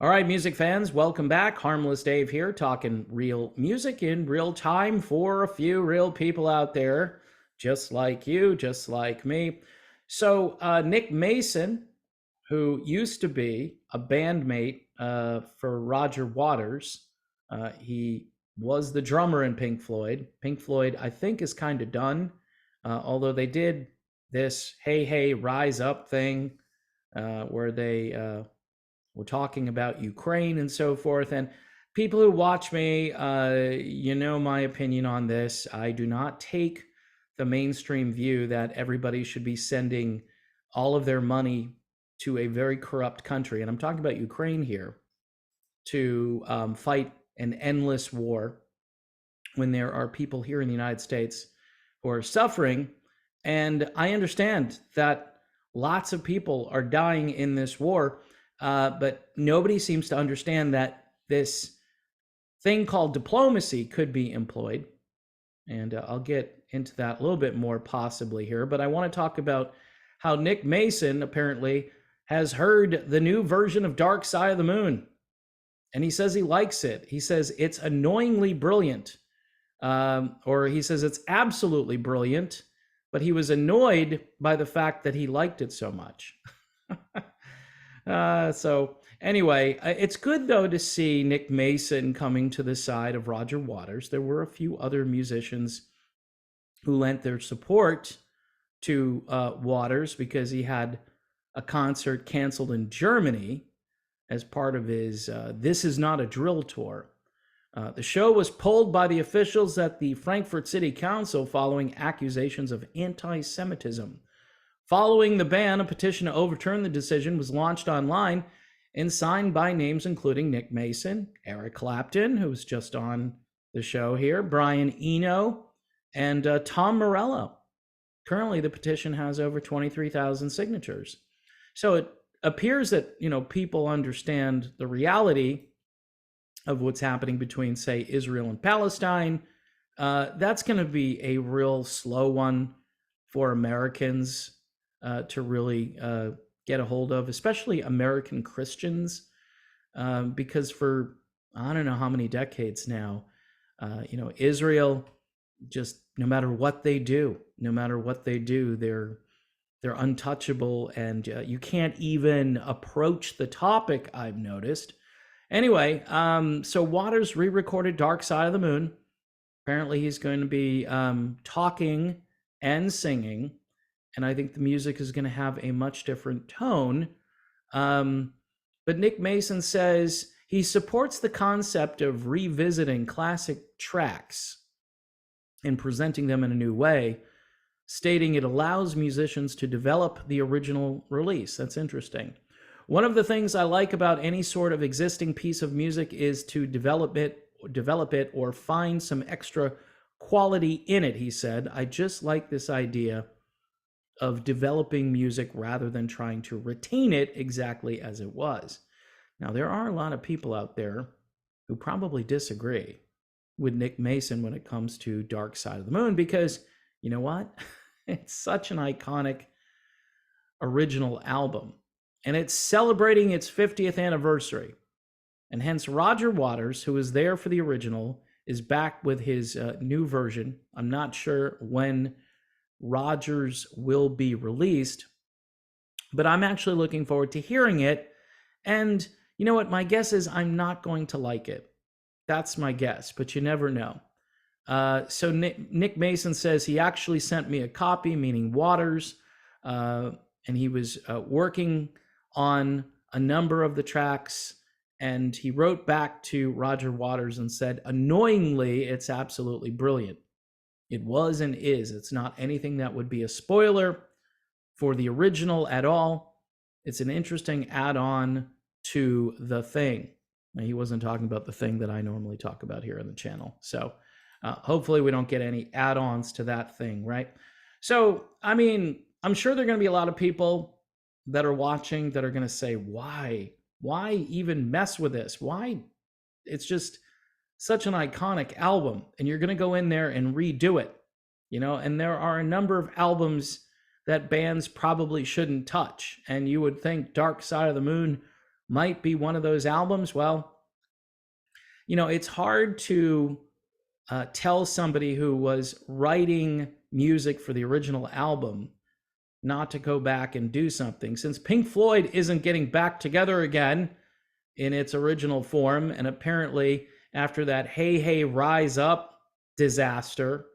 All right, music fans, welcome back. Harmless Dave here, talking real music in real time for a few real people out there, just like you, just like me. Nick Mason, who used to be a bandmate for Roger Waters, he was the drummer in Pink Floyd. Pink Floyd, I think, is kind of done, although they did this "Hey Hey Rise Up" thing where they we're talking about Ukraine and so forth. And people who watch me, you know my opinion on this. I do not take the mainstream view that everybody should be sending all of their money to a very corrupt country. And I'm talking about Ukraine here to fight an endless war when there are people here in the United States who are suffering. And I understand that lots of people are dying in this war, but nobody seems to understand that this thing called diplomacy could be employed. And I'll get into that a little bit more possibly here. But I want to talk about how Nick Mason apparently has heard the new version of Dark Side of the Moon. And he says he likes it. He says it's annoyingly brilliant. Or he says it's absolutely brilliant, but he was annoyed by the fact that he liked it so much. Anyway, it's good though to see Nick Mason coming to the side of Roger Waters. There were a few other musicians who lent their support to Waters because he had a concert canceled in Germany as part of his This Is Not a Drill tour. The show was pulled by the officials at the Frankfurt City Council following accusations of anti-Semitism. Following the ban, a petition to overturn the decision was launched online and signed by names including Nick Mason, Eric Clapton, who was just on the show here, Brian Eno, and Tom Morello. Currently, the petition has over 23,000 signatures. So it appears that, people understand the reality of what's happening between, say, Israel and Palestine. That's going to be a real slow one for Americans to really get a hold of, especially American Christians, because for I don't know how many decades now, Israel, just no matter what they do, they're untouchable, and you can't even approach the topic, I've noticed. Anyway, so Waters re-recorded Dark Side of the Moon. Apparently he's going to be talking and singing, and I think the music is going to have a much different tone. But Nick Mason says he supports the concept of revisiting classic tracks and presenting them in a new way, stating it allows musicians to develop the original release. That's interesting. One of the things I like about any sort of existing piece of music is to develop it or find some extra quality in it, he said. I just like this idea of developing music rather than trying to retain it exactly as it was. Now, there are a lot of people out there who probably disagree with Nick Mason when it comes to Dark Side of the Moon, because you know what? It's such an iconic original album, and it's celebrating its 50th anniversary. And hence, Roger Waters, who was there for the original, is back with his new version. I'm not sure when Rogers will be released, but I'm actually looking forward to hearing it. And you know what? My guess is I'm not going to like it. That's my guess, but you never know. So Nick Mason says he actually sent me a copy, meaning Waters, and he was working on a number of the tracks, and he wrote back to Roger Waters and said, annoyingly, it's absolutely brilliant. It was and is. It's not anything that would be a spoiler for the original at all. It's an interesting add-on to the thing. Now, he wasn't talking about the thing that I normally talk about here on the channel. So hopefully we don't get any add-ons to that thing, right? So, I mean, I'm sure there are going to be a lot of people that are watching that are going to say, why? Why even mess with this? Why? It's just such an iconic album, and you're going to go in there and redo it, and there are a number of albums that bands probably shouldn't touch, and you would think Dark Side of the Moon might be one of those albums. Well, it's hard to tell somebody who was writing music for the original album not to go back and do something, since Pink Floyd isn't getting back together again in its original form. And apparently, after that Hey Hey Rise Up disaster,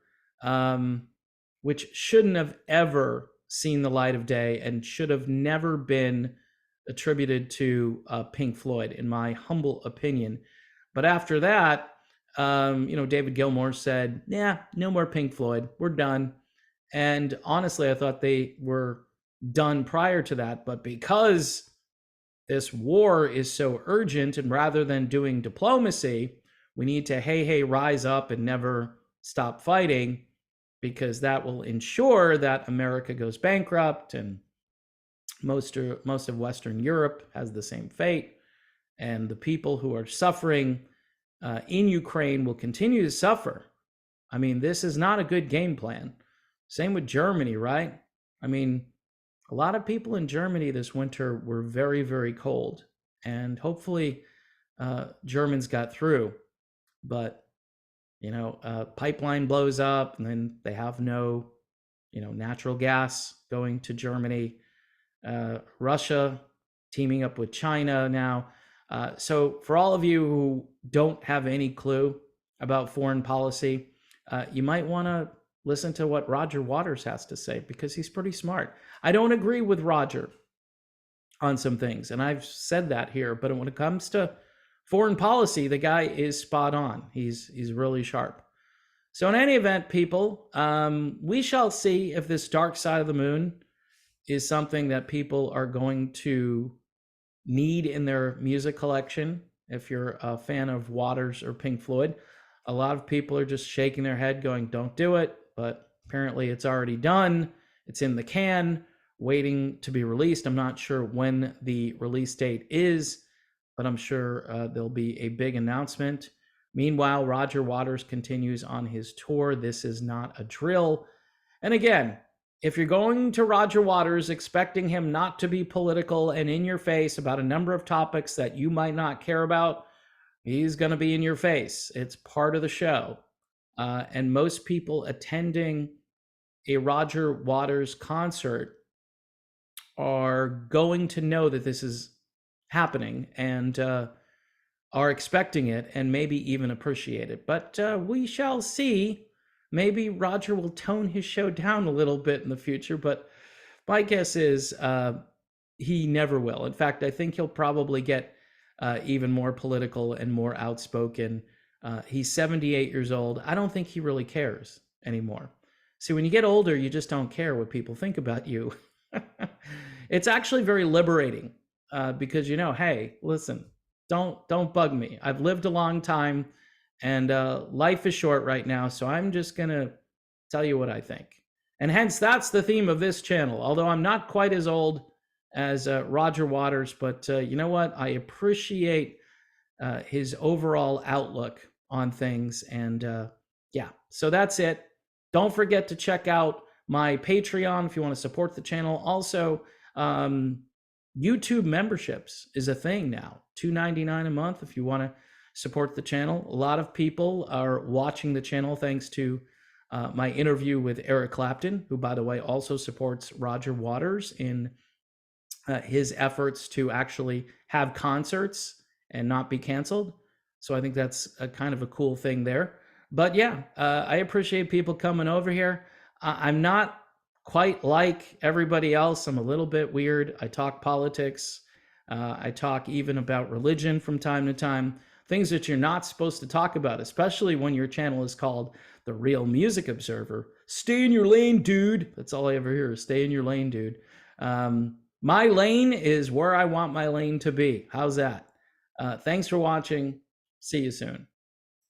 which shouldn't have ever seen the light of day and should have never been attributed to Pink Floyd, in my humble opinion. But after that, David Gilmour said, yeah, no more Pink Floyd. We're done. And honestly, I thought they were done prior to that. But because this war is so urgent, and rather than doing diplomacy, we need to, hey, hey, rise up and never stop fighting, because that will ensure that America goes bankrupt, and most of Western Europe has the same fate. And the people who are suffering in Ukraine will continue to suffer. I mean, this is not a good game plan. Same with Germany, right? I mean, a lot of people in Germany this winter were very, very cold. And hopefully Germans got through. But, pipeline blows up, and then they have no, natural gas going to Germany. Russia teaming up with China now. So for all of you who don't have any clue about foreign policy, you might want to listen to what Roger Waters has to say, because he's pretty smart. I don't agree with Roger on some things, and I've said that here, but when it comes to foreign policy, the guy is spot on. He's really sharp. So in any event, people, we shall see if this Dark Side of the Moon is something that people are going to need in their music collection. If you're a fan of Waters or Pink Floyd, a lot of people are just shaking their head going, don't do it. But apparently it's already done. It's in the can, waiting to be released. I'm not sure when the release date is, but I'm sure there'll be a big announcement. Meanwhile, Roger Waters continues on his tour. This is not a drill. And again, if you're going to Roger Waters expecting him not to be political and in your face about a number of topics that you might not care about, he's going to be in your face. It's part of the show. And most people attending a Roger Waters concert are going to know that this is happening and are expecting it and maybe even appreciate it. But we shall see. Maybe Roger will tone his show down a little bit in the future, but my guess is he never will. In fact, I think he'll probably get even more political and more outspoken. He's 78 years old. I don't think he really cares anymore. See, when you get older, you just don't care what people think about you. It's actually very liberating because, hey, listen, don't bug me. I've lived a long time, and life is short right now, so I'm just going to tell you what I think. And hence, that's the theme of this channel, although I'm not quite as old as Roger Waters, but you know what? I appreciate his overall outlook on things. And yeah, so that's it. Don't forget to check out my Patreon if you want to support the channel. Also, YouTube memberships is a thing now. $2.99 a month if you want to support the channel. A lot of people are watching the channel thanks to my interview with Eric Clapton, who, by the way, also supports Roger Waters in his efforts to actually have concerts and not be canceled. So I think that's a kind of a cool thing there. But yeah, I appreciate people coming over here. I'm not quite like everybody else. I'm a little bit weird. I talk politics. I talk even about religion from time to time. Things that you're not supposed to talk about, especially when your channel is called The Real Music Observer. Stay in your lane, dude. That's all I ever hear is stay in your lane, dude. My lane is where I want my lane to be. How's that? Thanks for watching. See you soon.